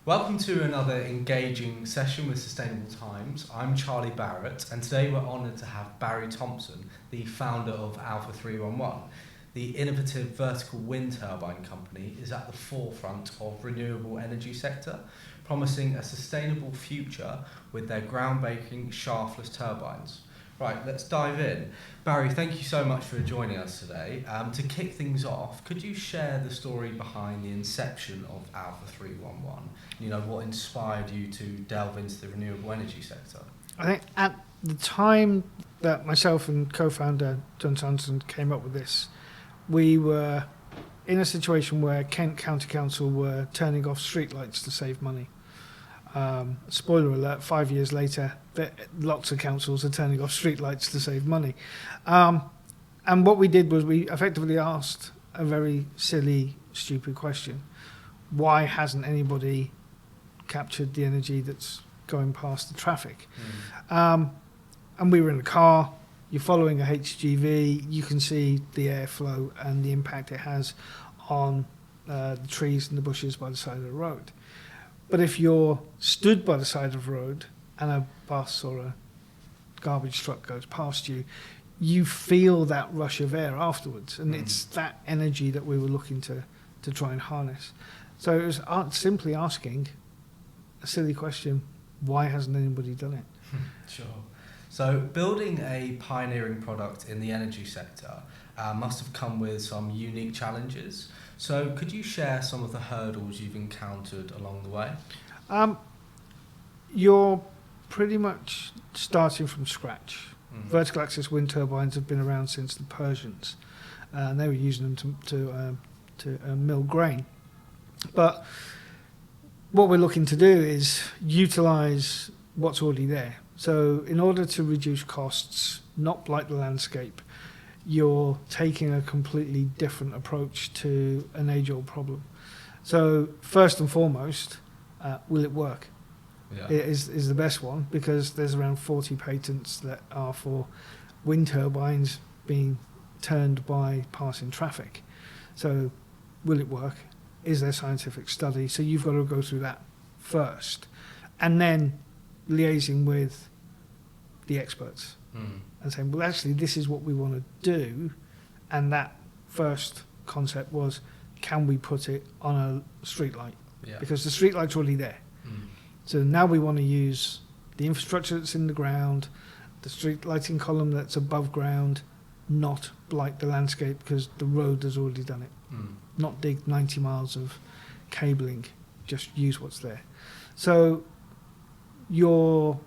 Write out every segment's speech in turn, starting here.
Welcome to another engaging session with Sustainable Times. I'm Charlie Barrett, and today we're honoured to have Barry Thompson, the founder of Alpha 311. The innovative vertical wind turbine company is at the forefront of renewable energy sector, promising a sustainable future with their groundbreaking shaftless turbines. Right, let's dive in. Barry, thank you so much for joining us today. To kick things off, could you share the story behind the inception of Alpha 311? You know, what inspired you to delve into the renewable energy sector? I think at the time that myself and co-founder John Thompson came up with this, we were in a situation where Kent County Council were turning off streetlights to save money. Spoiler alert, 5 years later, lots of councils are turning off streetlights to save money. And what we did was we effectively asked a very silly, stupid question. Why hasn't anybody captured the energy that's going past the traffic? And we were in the car, you're following a HGV, you can see the airflow and the impact it has on the trees and the bushes by the side of the road. But if you're stood by the side of the road and a bus or a garbage truck goes past you, you feel that rush of air afterwards. And it's that energy that we were looking to try and harness. So it was simply asking a silly question, why hasn't anybody done it? Sure. So building a pioneering product in the energy sector must have come with some unique challenges. So could you share some of the hurdles you've encountered along the way? You're pretty much starting from scratch. Vertical axis wind turbines have been around since the Persians, and they were using them to mill grain. But what we're looking to do is utilise what's already there. So in order to reduce costs, not blight the landscape, you're taking a completely different approach to an age-old problem. So first and foremost, will it work? Yeah. It is the best one, because there's around 40 patents that are for wind turbines being turned by passing traffic. So will it work? Is there scientific study? So you've got to go through that first, and then liaising with the experts and saying, well, actually, this is what we want to do. And that first concept was, can we put it on a street light? Yeah. Because the street light's already there. So now we want to use the infrastructure that's in the ground, the street lighting column that's above ground, not blight the landscape because the road has already done it. Not dig 90 miles of cabling, just use what's there. So your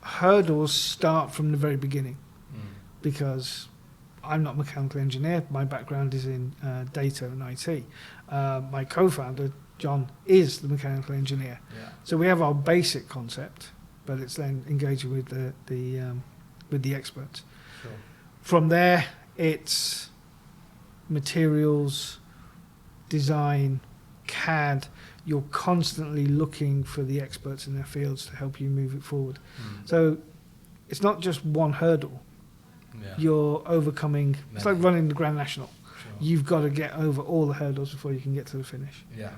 hurdles start from the very beginning, because I'm not a mechanical engineer. My background is in data and IT. My co-founder, John, is the mechanical engineer. Yeah. So we have our basic concept, but it's then engaging with the experts. Sure. From there, it's materials, design, CAD. You're constantly looking for the experts in their fields to help you move it forward. So it's not just one hurdle. Yeah. You're overcoming. It's like running the Grand National. Sure. You've got to get over all the hurdles before you can get to the finish. Yeah.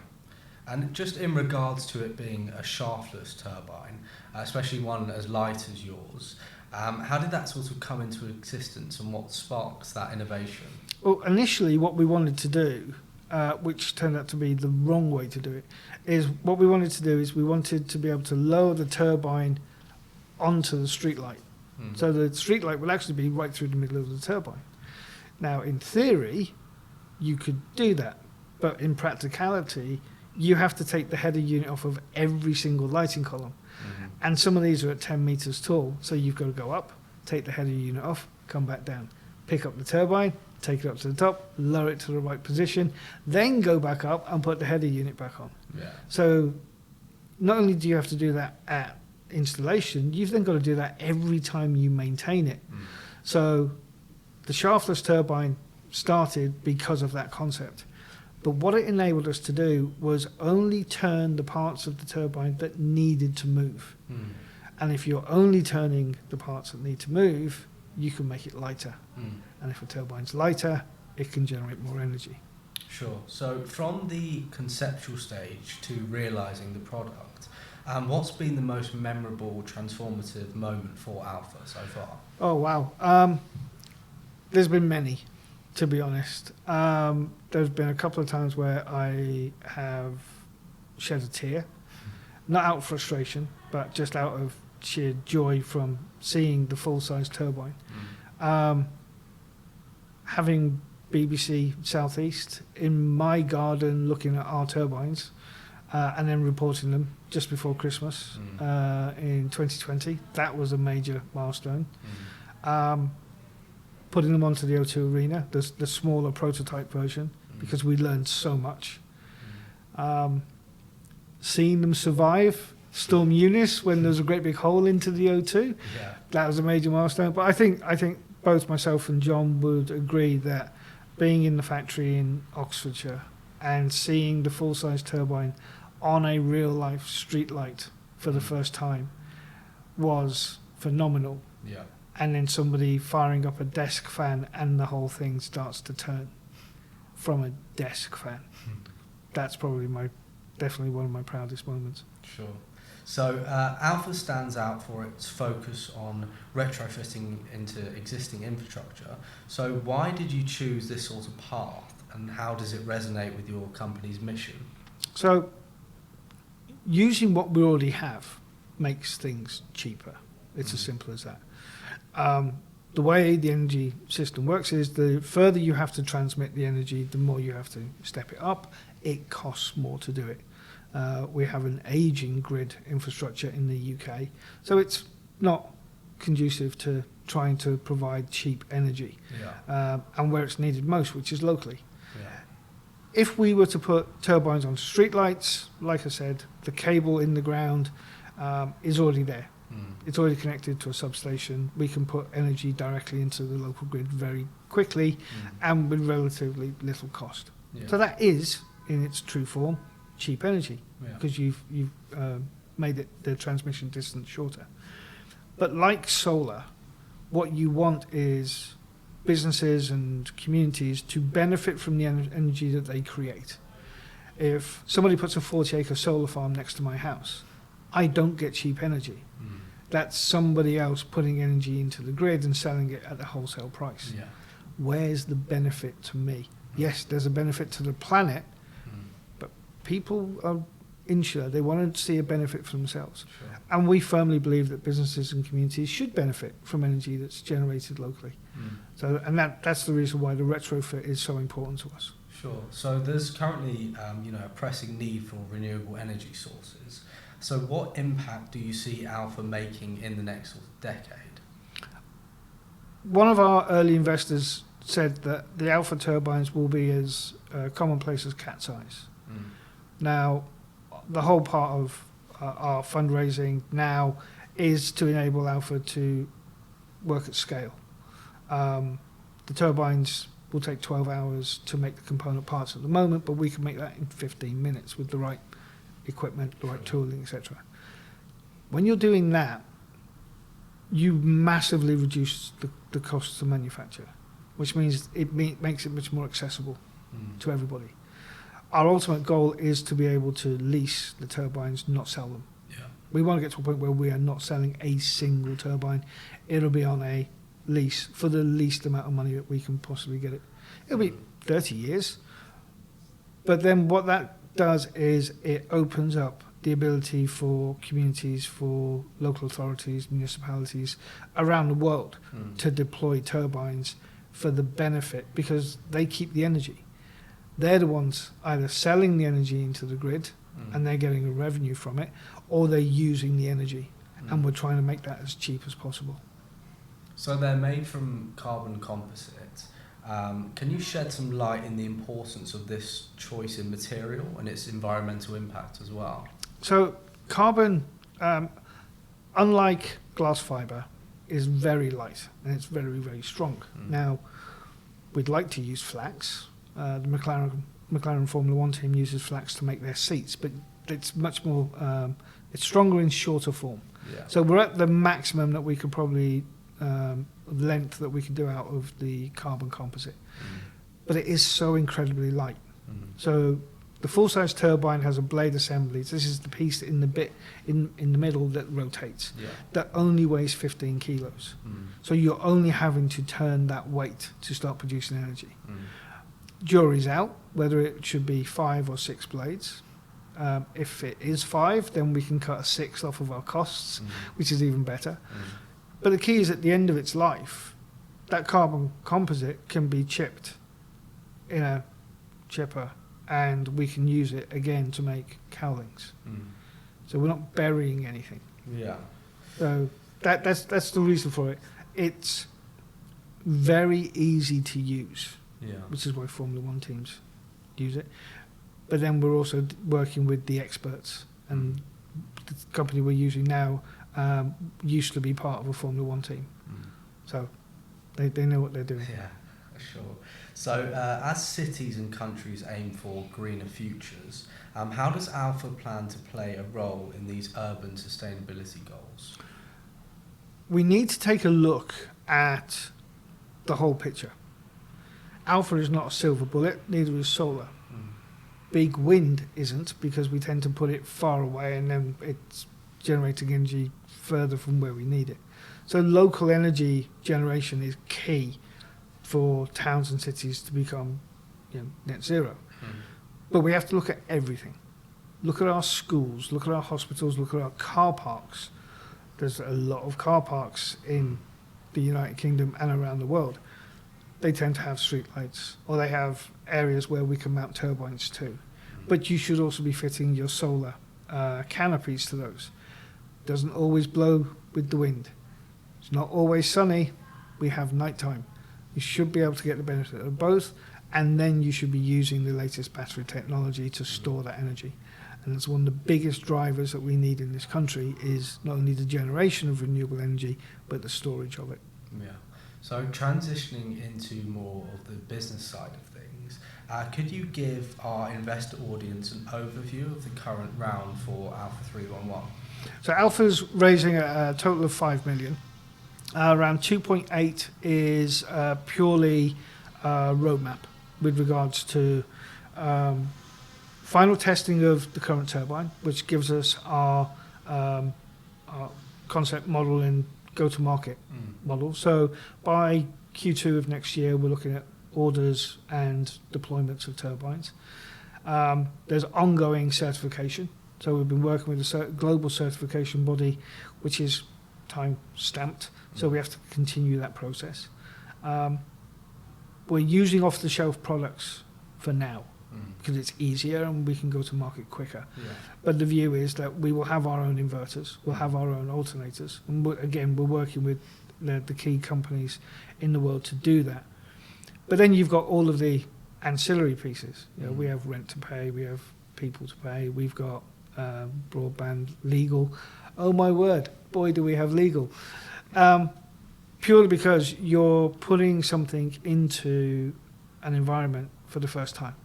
And just in regards to it being a shaftless turbine, especially one as light as yours, how did that sort of come into existence, and what sparks that innovation? Well, initially what we wanted to do, which turned out to be the wrong way to do it, is what we wanted to do is we wanted to be able to lower the turbine onto the street light. So the street light will actually be right through the middle of the turbine. Now, in theory, you could do that, but in practicality, you have to take the header unit off of every single lighting column. And some of these are at 10 meters tall, so you've got to go up, take the header unit off, come back down, pick up the turbine, take it up to the top, lower it to the right position, then go back up and put the header unit back on. Yeah. So not only do you have to do that at installation, you've then got to do that every time you maintain it. So the shaftless turbine started because of that concept. But what it enabled us to do was only turn the parts of the turbine that needed to move. And if you're only turning the parts that need to move, you can make it lighter. And if a turbine's lighter, it can generate more energy. Sure. So from the conceptual stage to realising the product, what's been the most memorable, transformative moment for Alpha so far? Oh, wow. There's been many, to be honest. There's been a couple of times where I have shed a tear, not out of frustration, but just out of sheer joy from seeing the full-size turbine. Having BBC Southeast in my garden looking at our turbines and then reporting them just before Christmas in 2020, that was a major milestone. Putting them onto the O2 Arena, the smaller prototype version, because we learned so much. Seeing them survive Storm Eunice when there was a great big hole into the O2, that was a major milestone. But I think both myself and John would agree that being in the factory in Oxfordshire and seeing the full-size turbine on a real-life street light for the first time was phenomenal. Yeah. And then somebody firing up a desk fan and the whole thing starts to turn from a desk fan. That's probably definitely one of my proudest moments. Sure. So Alpha stands out for its focus on retrofitting into existing infrastructure. So why did you choose this sort of path, and how does it resonate with your company's mission? So using what we already have makes things cheaper. It's as simple as that. The way the energy system works is the further you have to transmit the energy, the more you have to step it up. It costs more to do it. We have an aging grid infrastructure in the UK, so it's not conducive to trying to provide cheap energy, and where it's needed most, which is locally. If we were to put turbines on streetlights, like I said, the cable in the ground is already there. It's already connected to a substation. We can put energy directly into the local grid very quickly and with relatively little cost. So that is, in its true form, cheap energy, because you've made it the transmission distance shorter. But like solar, what you want is businesses and communities to benefit from the energy that they create. If somebody puts a 40-acre solar farm next to my house, I don't get cheap energy. That's somebody else putting energy into the grid and selling it at the wholesale price. Where's the benefit to me? Yes, there's a benefit to the planet, but people are insular. They want to see a benefit for themselves. And we firmly believe that businesses and communities should benefit from energy that's generated locally. So, and that's the reason why the retrofit is so important to us. Sure. So there's currently a pressing need for renewable energy sources. So what impact do you see Alpha making in the next decade? One of our early investors said that the Alpha turbines will be as commonplace as cat's eyes. Now, the whole part of our fundraising now is to enable Alpha to work at scale. The turbines will take 12 hours to make the component parts at the moment, but we can make that in 15 minutes with the right equipment, the right tooling, etc. When you're doing that, you massively reduce the costs to manufacture, which means it makes it much more accessible to everybody. Our ultimate goal is to be able to lease the turbines, not sell them. We want to get to a point where we are not selling a single turbine. It'll be on a lease for the least amount of money that we can possibly get it. It'll be 30 years. But then what that does is it opens up the ability for communities, for local authorities, municipalities around the world to deploy turbines for the benefit, because they keep the energy. They're the ones either selling the energy into the grid and they're getting a revenue from it, or they're using the energy, and we're trying to make that as cheap as possible. So they're made from carbon composite. Can you shed some light in the importance of this choice in material and its environmental impact as well? So carbon, unlike glass fibre, is very light and it's very, very strong. Now, we'd like to use flax. The McLaren Formula One team uses flax to make their seats, but it's much more, it's stronger in shorter form. So we're at the maximum that we could probably length that we can do out of the carbon composite. But it is so incredibly light. So the full-size turbine has a blade assembly. This is the piece in the bit in the middle that rotates. Yeah. That only weighs 15 kilos. So you're only having to turn that weight to start producing energy. Jury's out whether it should be 5 or 6 blades. If it is 5, then we can cut a 6 off of our costs, which is even better. But the key is at the end of its life, that carbon composite can be chipped in a chipper, and we can use it again to make cowlings. So we're not burying anything. Yeah. So that's the reason for it. It's very easy to use, which is why Formula One teams use it. But then we're also working with the experts, and the company we're using now used to be part of a Formula One team. So they know what they're doing. Yeah, sure. So as cities and countries aim for greener futures, how does Alpha plan to play a role in these urban sustainability goals? We need to take a look at the whole picture. Alpha is not a silver bullet, neither is solar. Big wind isn't, because we tend to put it far away and then it's generating energy further from where we need it. So local energy generation is key for towns and cities to become net zero. But we have to look at everything. Look at our schools, look at our hospitals, look at our car parks. There's a lot of car parks in the United Kingdom and around the world. They tend to have streetlights, or they have areas where we can mount turbines too. But you should also be fitting your solar canopies to those. Doesn't always blow with the wind. It's not always sunny. We have nighttime. You should be able to get the benefit of both, and then you should be using the latest battery technology to store that energy. And that's one of the biggest drivers that we need in this country, is not only the generation of renewable energy, but the storage of it. Yeah. So transitioning into more of the business side of things, could you give our investor audience an overview of the current round for Alpha 311? So Alpha's raising a total of 5 million. Around 2.8 is purely roadmap with regards to final testing of the current turbine, which gives us our concept model and go-to-market model. So by Q2 of next year, we're looking at orders and deployments of turbines. There's ongoing certification. So we've been working with a global certification body, which is time-stamped. So we have to continue that process. We're using off-the-shelf products for now, because it's easier and we can go to market quicker. But the view is that we will have our own inverters, we'll have our own alternators. And we're working with the key companies in the world to do that. But then you've got all of the ancillary pieces. We have rent to pay, we have people to pay, we've got broadband, legal. Oh my word, boy do we have legal. Purely because you're putting something into an environment for the first time.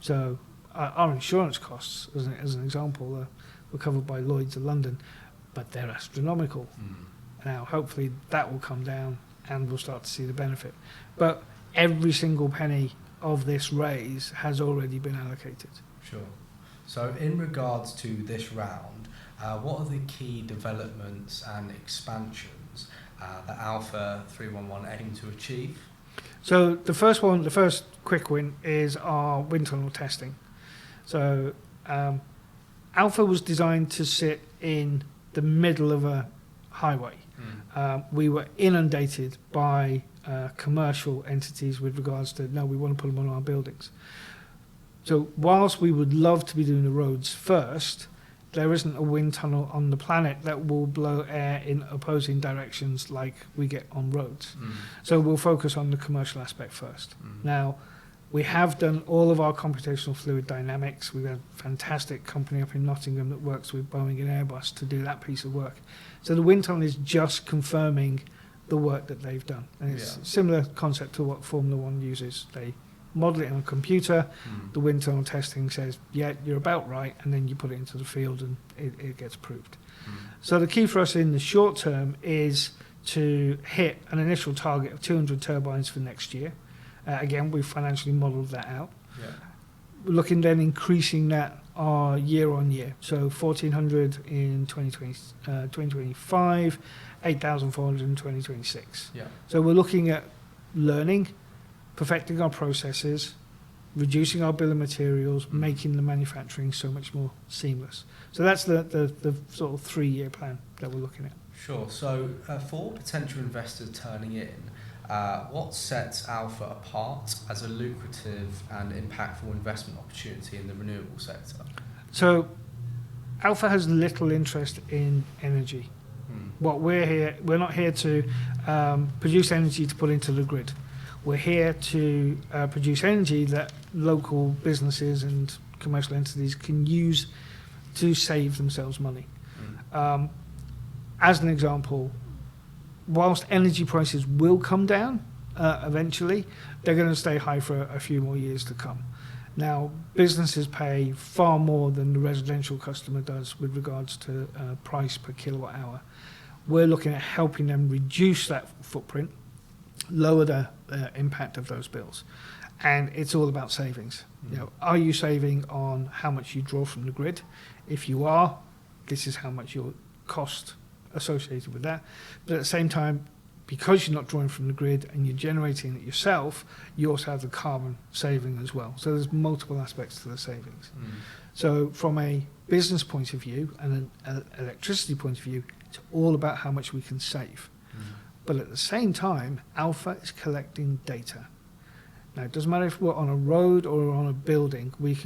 So our insurance costs, as an example, were covered by Lloyd's of London, but they're astronomical. Now, hopefully that will come down and we'll start to see the benefit. But every single penny of this raise has already been allocated. Sure. So in regards to this round, what are the key developments and expansions that Alpha 311 aim to achieve? So the first quick win is our wind tunnel testing. So Alpha was designed to sit in the middle of a highway. We were inundated by commercial entities with regards to, no, we want to put them on our buildings. So whilst we would love to be doing the roads first, there isn't a wind tunnel on the planet that will blow air in opposing directions like we get on roads. So we'll focus on the commercial aspect first. Now, we have done all of our computational fluid dynamics. We've got a fantastic company up in Nottingham that works with Boeing and Airbus to do that piece of work. So the wind tunnel is just confirming the work that they've done. And it's a similar concept to what Formula One uses. They model it on a computer, the wind tunnel testing says, yeah, you're about right, and then you put it into the field and it gets approved. So the key for us in the short term is to hit an initial target of 200 turbines for next year. Again, we've financially modelled that out. we're looking then increasing that year on year. So 1,400 in 2025, 8,400 in 2026. Yeah. So we're looking at learning, perfecting our processes, reducing our bill of materials, making the manufacturing so much more seamless. So that's the sort of 3-year plan that we're looking at. Sure. So for potential investors turning in, what sets Alpha apart as a lucrative and impactful investment opportunity in the renewable sector? So Alpha has little interest in energy. What we're not here to produce energy to put into the grid. We're here to produce energy that local businesses and commercial entities can use to save themselves money. As an example, whilst energy prices will come down eventually, they're going to stay high for a few more years to come. Now, businesses pay far more than the residential customer does with regards to price per kilowatt hour. We're looking at helping them reduce that footprint, lower the impact of those bills. And it's all about savings. You know, are you saving on how much you draw from the grid? If you are, this is how much your cost associated with that. But at the same time, because you're not drawing from the grid and you're generating it yourself, you also have the carbon saving as well. So there's multiple aspects to the savings. So from a business point of view and an electricity point of view, it's all about how much we can save. But at the same time, Alpha is collecting data. Now, it doesn't matter if we're on a road or on a building, we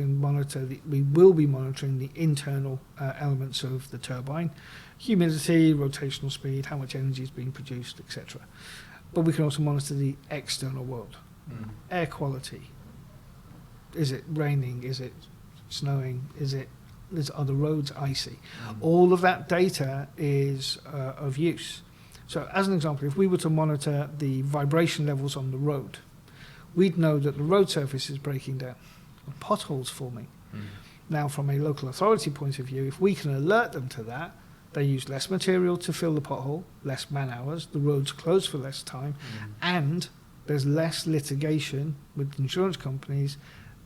will be monitoring the internal elements of the turbine, humidity, rotational speed, how much energy is being produced, etc. But we can also monitor the external world. Air quality. Is it raining? Is it snowing? Are the roads icy? All of that data is of use. So as an example, if we were to monitor the vibration levels on the road, we'd know that the road surface is breaking down, potholes forming. Now, from a local authority point of view, if we can alert them to that, they use less material to fill the pothole, less man hours, the road's closed for less time, and there's less litigation with insurance companies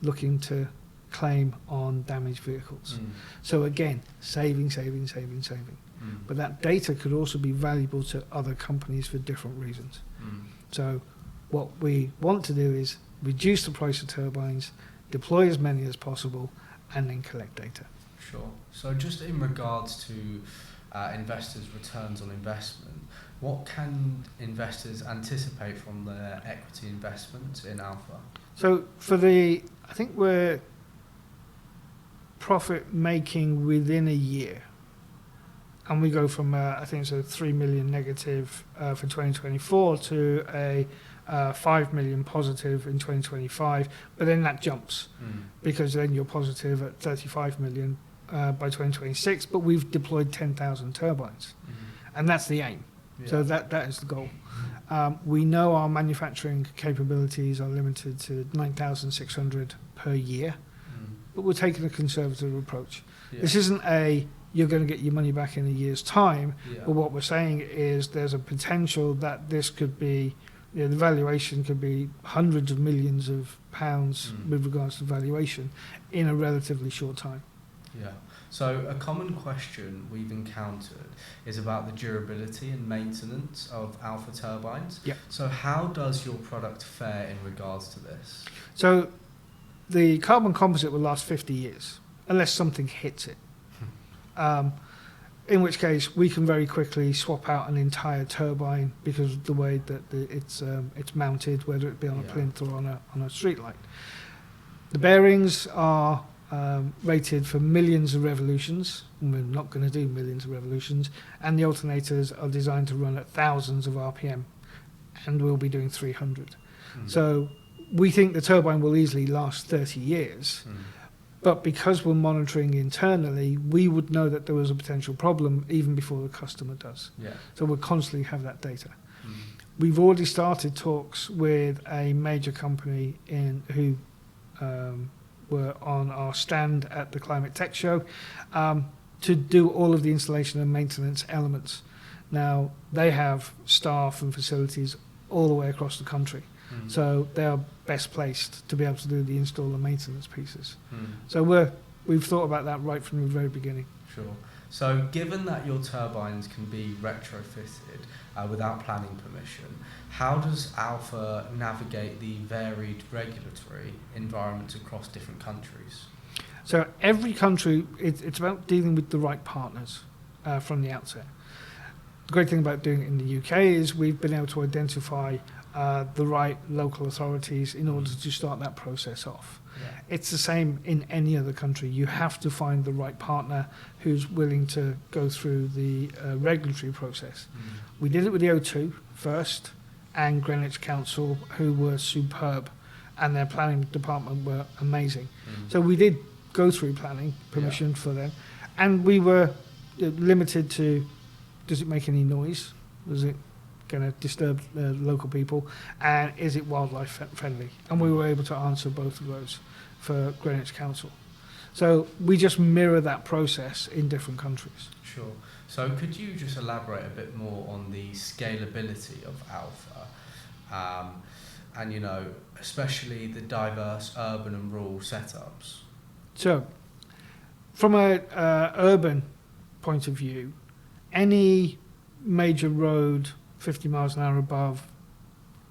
looking to claim on damaged vehicles. So again, saving. But that data could also be valuable to other companies for different reasons. So what we want to do is reduce the price of turbines, deploy as many as possible, and then collect data. Sure. So just in regards to investors' returns on investment, what can investors anticipate from their equity investment in Alpha? So I think we're profit making within a year. And we go from, I think it's a 3 million negative for 2024 to a 5 million positive in 2025. But then that jumps because then you're positive at 35 million by 2026. But we've deployed 10,000 turbines. And that's the aim. Yeah. So that is the goal. We know our manufacturing capabilities are limited to 9,600 per year. But we're taking a conservative approach. Yeah. This isn't you're going to get your money back in a year's time. But what we're saying is there's a potential that this could be, the valuation could be hundreds of millions of pounds with regards to valuation in a relatively short time. Yeah. So a common question we've encountered is about the durability and maintenance of Alpha turbines. Yep. So how does your product fare in regards to this? So the carbon composite will last 50 years unless something hits it. In which case we can very quickly swap out an entire turbine because of the way that it's mounted, whether it be on a plinth or on a street light. The bearings are rated for millions of revolutions. We're not going to do millions of revolutions, and the alternators are designed to run at thousands of RPM, and we'll be doing 300. So we think the turbine will easily last 30 years. But because we're monitoring internally, we would know that there was a potential problem even before the customer does. Yeah. So we'll constantly have that data. We've already started talks with a major company who were on our stand at the Climate Tech Show to do all of the installation and maintenance elements. Now, they have staff and facilities all the way across the country. So they are best placed to be able to do the install and maintenance pieces. Mm. So we've thought about that right from the very beginning. Sure. So given that your turbines can be retrofitted without planning permission, how does Alpha navigate the varied regulatory environments across different countries? So every country, it's about dealing with the right partners from the outset. The great thing about doing it in the UK is we've been able to identify the right local authorities in order to start that process off. Yeah. It's the same in any other country. You have to find the right partner who's willing to go through the regulatory process. We did it with the O2 first, and Greenwich Council, who were superb, and their planning department were amazing. So we did go through planning permission for them, and we were limited to, does it make any noise? Was it going to disturb local people? And is it wildlife friendly? And we were able to answer both of those for Greenwich Council. So we just mirror that process in different countries. Sure. So could you just elaborate a bit more on the scalability of Alpha, and especially the diverse urban and rural setups? So from a urban point of view, any major road 50 miles an hour above,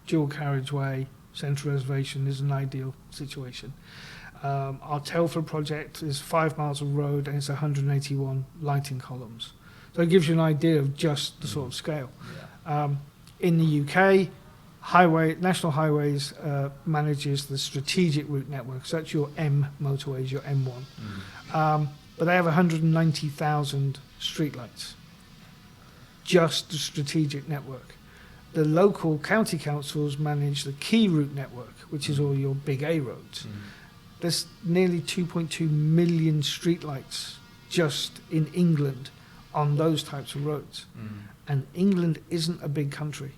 dual carriageway, central reservation is an ideal situation. Our Telford project is 5 miles of road and it's 181 lighting columns. So it gives you an idea of just the sort of scale. Yeah. In the UK, National Highways manages the strategic route network. So that's your M motorways, your M1. But they have 190,000 streetlights. Just the strategic network. The local county councils manage the key route network, which is all your big A roads. There's nearly 2.2 million streetlights just in England on those types of roads. And England isn't a big country.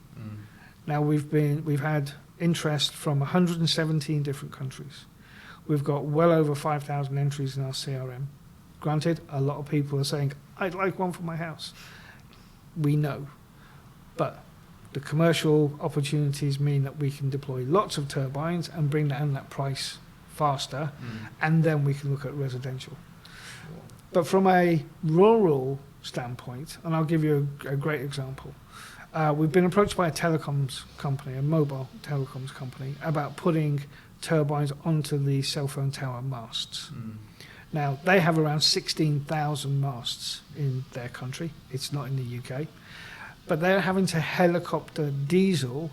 Now we've had interest from 117 different countries. We've got well over 5,000 entries in our CRM. Granted, a lot of people are saying, I'd like one for my house. We know. But the commercial opportunities mean that we can deploy lots of turbines and bring down that price faster, and then we can look at residential. Sure. But from a rural standpoint, and I'll give you a great example, we've been approached by a telecoms company, a mobile telecoms company, about putting turbines onto the cell phone tower masts. Now, they have around 16,000 masts in their country. It's not in the UK. But they're having to helicopter diesel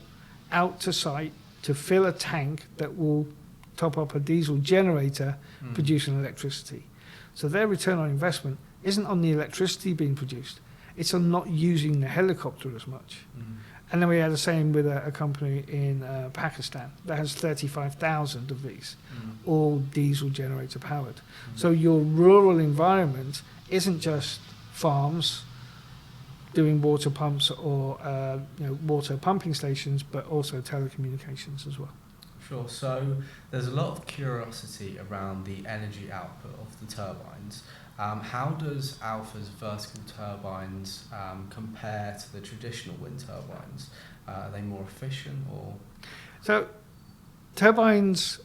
out to site to fill a tank that will top up a diesel generator producing electricity. So their return on investment isn't on the electricity being produced. It's on not using the helicopter as much. And then we had the same with a company in Pakistan that has 35,000 of these, all diesel generator powered. So your rural environment isn't just farms doing water pumps or water pumping stations, but also telecommunications as well. Sure. So there's a lot of curiosity around the energy output of the turbines. How does Alpha's vertical turbines compare to the traditional wind turbines? Are they more efficient or? So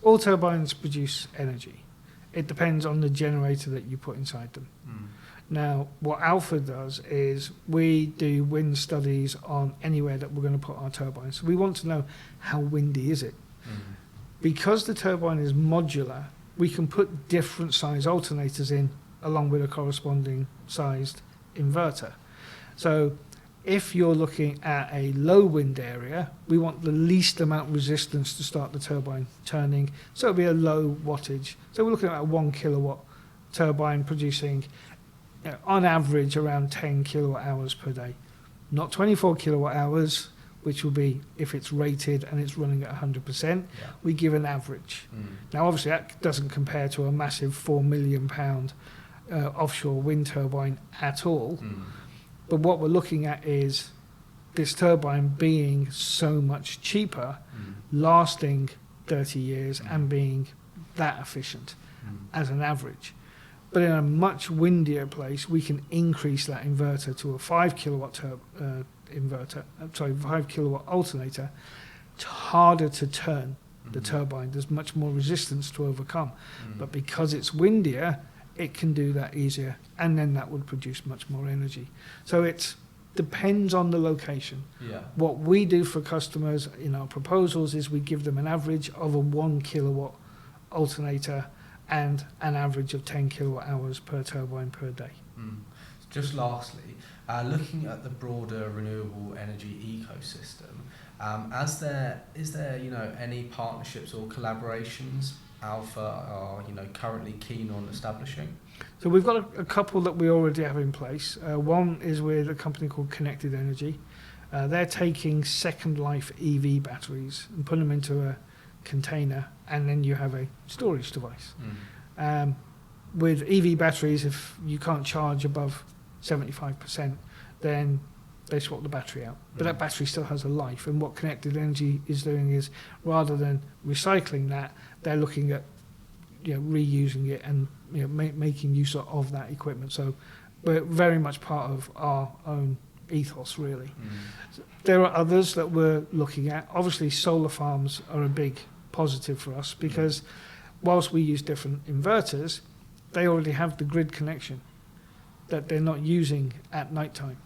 all turbines produce energy. It depends on the generator that you put inside them. Now, what Alpha does is we do wind studies on anywhere that we're going to put our turbines. So we want to know how windy is it. Because the turbine is modular, we can put different size alternators in along with a corresponding sized inverter. So if you're looking at a low wind area, we want the least amount of resistance to start the turbine turning. So it'll be a low wattage. So we're looking at a 1 kilowatt turbine producing on average around 10 kilowatt hours per day. Not 24 kilowatt hours, which will be if it's rated and it's running at 100%, we give an average. Now obviously that doesn't compare to a massive £4 million offshore wind turbine at all. But what we're looking at is this turbine being so much cheaper, lasting 30 years and being that efficient as an average. But in a much windier place, we can increase that inverter to a 5 kilowatt 5 kilowatt alternator harder to turn the turbine. There's much more resistance to overcome. But because it's windier, it can do that easier, and then that would produce much more energy. So it depends on the location. Yeah. What we do for customers in our proposals is we give them an average of a 1 kilowatt alternator and an average of 10 kilowatt hours per turbine per day. Just lastly, looking at the broader renewable energy ecosystem, is there any partnerships or collaborations Alpha are currently keen on establishing? So we've got a couple that we already have in place. One is with a company called Connected Energy. They're taking second life EV batteries and putting them into a container, and then you have a storage device. With EV batteries, if you can't charge above 75%, then they swap the battery out. But that battery still has a life, and what Connected Energy is doing is, rather than recycling that, they're looking at reusing it and making use of that equipment. So we're very much part of our own ethos, really. There are others that we're looking at. Obviously, solar farms are a big positive for us because whilst we use different inverters, they already have the grid connection that they're not using at night time.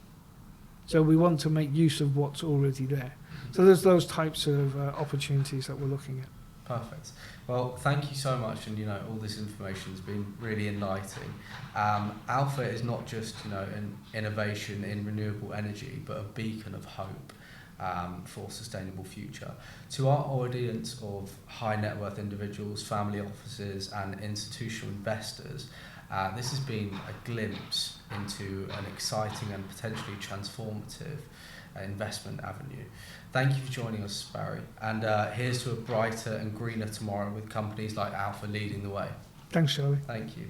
So we want to make use of what's already there. So there's those types of opportunities that we're looking at. Perfect. Well, thank you so much, and all this information has been really enlightening. Alpha is not just an innovation in renewable energy, but a beacon of hope for a sustainable future. To our audience of high net worth individuals, family offices, and institutional investors, this has been a glimpse into an exciting and potentially transformative investment avenue. Thank you for joining us, Barry. And here's to a brighter and greener tomorrow with companies like Alpha leading the way. Thanks, Charlie. Thank you.